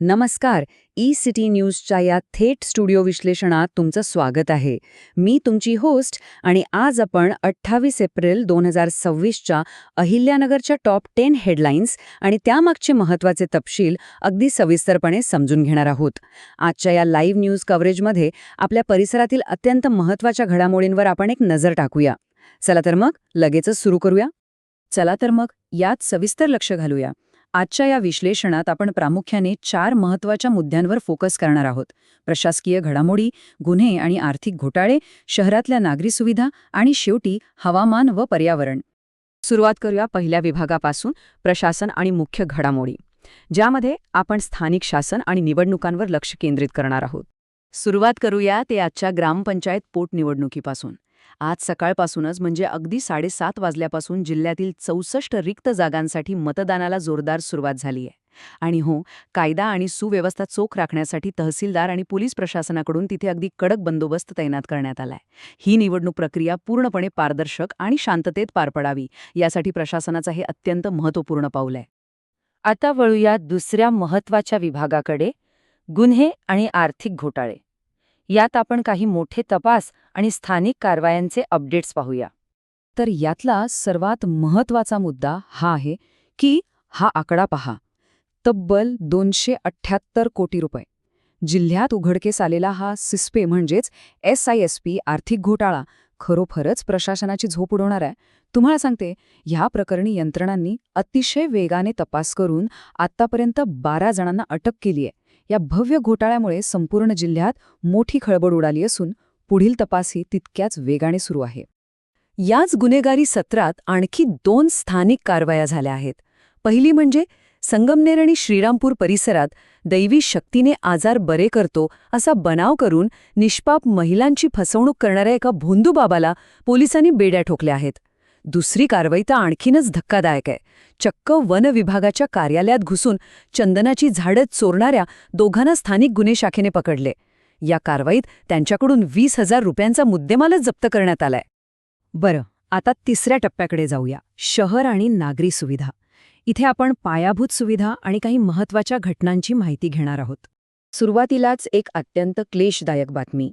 नमस्कार. ई-सिटी न्यूजच्या या थेट स्टुडिओ विश्लेषणात तुमचं स्वागत आहे. मी तुमची होस्ट आणि आज आपण 28 एप्रिल 2026च्या अहिल्यानगरच्या टॉप 10 हेडलाईन्स आणि त्यामागचे महत्त्वाचे तपशील अगदी सविस्तरपणे समजून घेणार आहोत. आजच्या या लाईव्ह न्यूज कव्हरेजमध्ये आपल्या परिसरातील अत्यंत महत्त्वाच्या घडामोडींवर आपण एक नजर टाकूया. चला तर मग लगेचच सुरू करूया. चला तर मग यात सविस्तर लक्ष घालूया. आजच्या या विश्लेषणात आपण प्रामुख्याने 4 महत्त्वाच्या मुद्द्यांवर फोकस करणार आहोत. प्रशासकीय घडामोडी, गुन्हे आणि आर्थिक घोटाळे, शहरातल्या नागरी सुविधा आणि शेवटी हवामान व पर्यावरण. सुरुवात करूया पहिल्या विभागापासून, प्रशासन आणि मुख्य घडामोडी, ज्यामध्ये आपण स्थानिक शासन आणि निवडणुकांवर लक्ष केंद्रित करणार आहोत. सुरुवात करूया ते आजच्या ग्रामपंचायत पोटनिवडणुकीपासून. आज सकाळपासूनच म्हणजे अगदी 7:30 वाजल्यापासून जिल्ह्यातील 64 रिक्त जागांसाठी मतदानाला जोरदार सुरुवात झाली आहे. आणि हो, कायदा आणि सुव्यवस्था चोख राखण्यासाठी तहसीलदार आणि पोलीस प्रशासनाकडून तिथे अगदी कडक बंदोबस्त तैनात करण्यात आलाय. ही निवडणूक प्रक्रिया पूर्णपणे पारदर्शक आणि शांततेत पार पडावी यासाठी प्रशासनाचं हे अत्यंत महत्त्वपूर्ण पाऊल आहे. आता वळूया दुसऱ्या महत्त्वाच्या विभागाकडे, गुन्हे आणि आर्थिक घोटाळे. यात आपण काही मोठे तपास आणि स्थानिक कारवायांचे अपडेट्स पाहूया. तर यातला सर्वात महत्त्वाचा मुद्दा हा आहे की हा आकडा पहा. तब्बल 278 कोटी रुपये. जिल्ह्यात उघडकीस आलेला हा सिस्पे म्हणजेच SISP आर्थिक घोटाळा खरोखरच प्रशासनाची झोप उडवणार आहे. तुम्हाला सांगते, ह्या प्रकरणी यंत्रणांनी अतिशय वेगाने तपास करून आत्तापर्यंत 12 जणांना अटक केली आहे. या भव्य घोटाळ्यामुळे संपूर्ण जिल्ह्यात मोठी खळबळ उडाली असून पुढील तपासही तितक्याच वेगाने सुरू आहे. याच गुन्हेगारी सत्रात आणखी 2 स्थानिक कारवाया झाल्या आहेत. पहिली म्हणजे संगमनेर आणि श्रीरामपूर परिसरात दैवी शक्तीने आजार बरे करतो असा बनाव करून निष्पाप महिलांची फसवणूक करणाऱ्या एका भोंदूबाबाला पोलिसांनी बेड्या ठोकल्या आहेत. दुसरी कारवाई तर आणखीनच धक्कादायक आहे. चक्क वन विभागाच्या कार्यालयात घुसून चंदनाची झाडं चोरणाऱ्या दोघांना स्थानिक गुन्हे शाखेने पकडले. या कारवाईत त्यांच्याकडून 20,000 रुपयांचा मुद्देमालच जप्त करण्यात आलाय. बरं, आता तिसऱ्या टप्प्याकडे जाऊया, शहर आणि नागरी सुविधा. इथे आपण पायाभूत सुविधा आणि काही महत्त्वाच्या घटनांची माहिती घेणार आहोत. सुरुवातीलाच एक अत्यंत क्लेशदायक बातमी.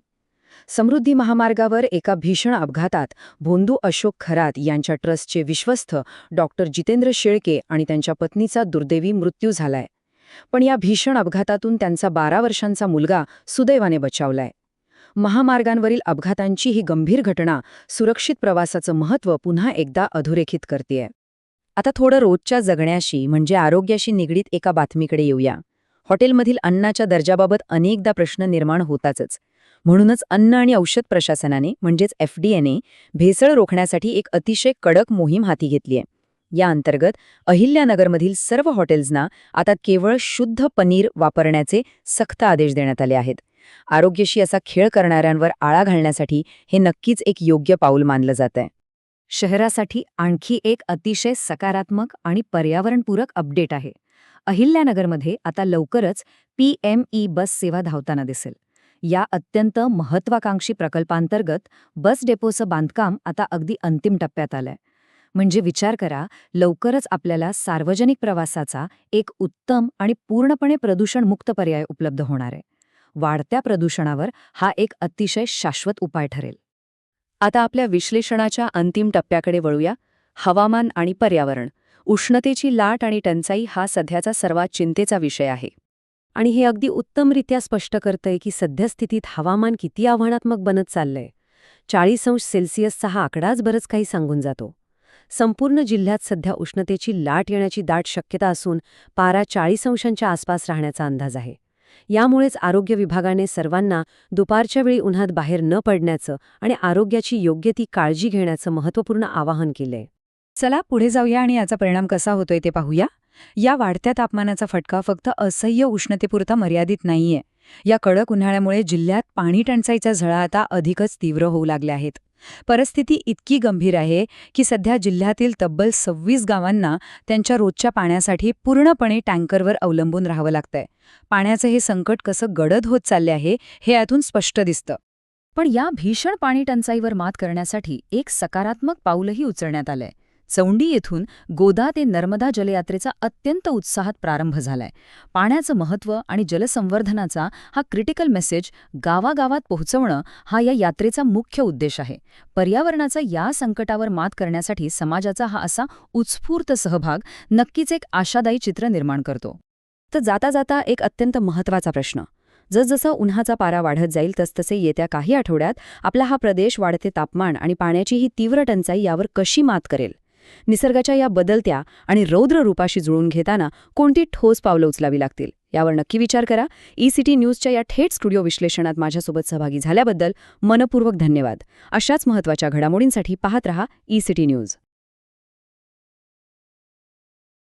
समृद्धी महामार्गावर एका भीषण अपघातात भोंदू अशोक खरात यांच्या ट्रस्टचे विश्वस्त डॉक्टर जितेंद्र शेळके आणि त्यांच्या पत्नीचा दुर्दैवी मृत्यू झालाय. पण या भीषण अपघातातून त्यांचा 12 वर्षांचा मुलगा सुदैवाने बचावलाय. महामार्गांवरील अपघातांची ही गंभीर घटना सुरक्षित प्रवासाचं महत्त्व पुन्हा एकदा अधोरेखित करतेय. आता थोडं रोजच्या जगण्याशी म्हणजे आरोग्याशी निगडीत एका बातमीकडे येऊया. हॉटेलमधील अन्नाच्या दर्जाबाबत अनेकदा प्रश्न निर्माण होताच. म्हणूनच अन्न आणि औषध प्रशासनाने म्हणजेच FDAने भेसळ रोखण्यासाठी एक अतिशय कडक मोहीम हाती घेतली आहे. या अंतर्गत अहिल्यानगरमधील सर्व हॉटेल्सना आता केवळ शुद्ध पनीर वापरण्याचे सक्त आदेश देण्यात आले आहेत. आरोग्याशी असा खेळ करणाऱ्यांवर आळा घालण्यासाठी हे नक्कीच एक योग्य पाऊल मानलं जातंय. शहरासाठी आणखी एक अतिशय सकारात्मक आणि पर्यावरणपूरक अपडेट आहे. अहिल्यानगरमध्ये आता लवकरच PME बस सेवा धावताना दिसेल. या अत्यंत महत्त्वाकांक्षी प्रकल्पांतर्गत बस डेपोचं बांधकाम आता अगदी अंतिम टप्प्यात आलंय. म्हणजे विचार करा, लवकरच आपल्याला सार्वजनिक प्रवासाचा एक उत्तम आणि पूर्णपणे प्रदूषणमुक्त पर्याय उपलब्ध होणार आहे. वाढत्या प्रदूषणावर हा एक अतिशय शाश्वत उपाय ठरेल. आता आपल्या विश्लेषणाच्या अंतिम टप्प्याकडे वळूया, हवामान आणि पर्यावरण. उष्णतेची लाट आणि टंचाई हा सध्याचा सर्वात चिंतेचा विषय आहे. आणि हे अगदी उत्तमरित्या स्पष्ट करतंय की सद्यस्थितीत हवामान किती आव्हानात्मक बनत चाललंय. 40°C हा आकडाच बरंच काही सांगून जातो. संपूर्ण जिल्ह्यात सध्या उष्णतेची लाट येण्याची दाट शक्यता असून पारा 40°च्या आसपास राहण्याचा अंदाज आहे. यामुळेच आरोग्य विभागाने सर्वांना दुपारच्या वेळी उन्हात बाहेर न पडण्याचं आणि आरोग्याची योग्य ती काळजी घेण्याचं महत्त्वपूर्ण आवाहन केलंय. चला पुढे जाऊया आणि याचा परिणाम कसा होतोय ते पाहूया. या वाढत्या तापमानाचा फटका फक्त असह्य उष्णतेपुरता मर्यादित नाहीये. या कडक उन्हाळ्यामुळे जिल्ह्यात पाणी टंचाईच्या झळा आता अधिकच तीव्र होऊ लागल्या आहेत. परिस्थिती इतकी गंभीर आहे की सध्या जिल्ह्यातील तब्बल 26 गावांना त्यांच्या रोजच्या पाण्यासाठी पूर्णपणे टँकरवर अवलंबून राहावं लागतंय. पाण्याचं हे संकट कसं गडद होत चालले आहे हे यातून स्पष्ट दिसतं. पण या भीषण पाणी टंचाईवर मात करण्यासाठी एक सकारात्मक पाऊलही उचलण्यात आलंय. चौंडी येथून गोदा ते नर्मदा जलयात्रेचा अत्यंत उत्साहात प्रारंभ झालाय. पाण्याचं महत्त्व आणि जलसंवर्धनाचा हा क्रिटिकल मेसेज गावागावात पोहोचवणं हा या यात्रेचा मुख्य उद्देश आहे. पर्यावरणाचा या संकटावर मात करण्यासाठी समाजाचा हा असा उत्स्फूर्त सहभाग नक्कीच एक आशादायी चित्र निर्माण करतो. तर जाता जाता एक अत्यंत महत्त्वाचा प्रश्न. जसजसा उन्हाचा पारा वाढत जाईल तसतसे येत्या काही आठवड्यात आपला हा प्रदेश वाढते तापमान आणि पाण्याची ही तीव्र टंचाई यावर कशी मात करेल? निसर्गाच्या या बदलत्या आणि रौद्र रूपाशी जुळून घेताना कोणती ठोस पावलं उचलावी लागतील यावर नक्की विचार करा. ई-सिटी न्यूजच्या या थेट स्टुडिओ विश्लेषणात माझ्यासोबत सहभागी झाल्याबद्दल मनपूर्वक धन्यवाद. अशाच महत्त्वाच्या घडामोडींसाठी पाहत रहा ई-सिटी न्यूज.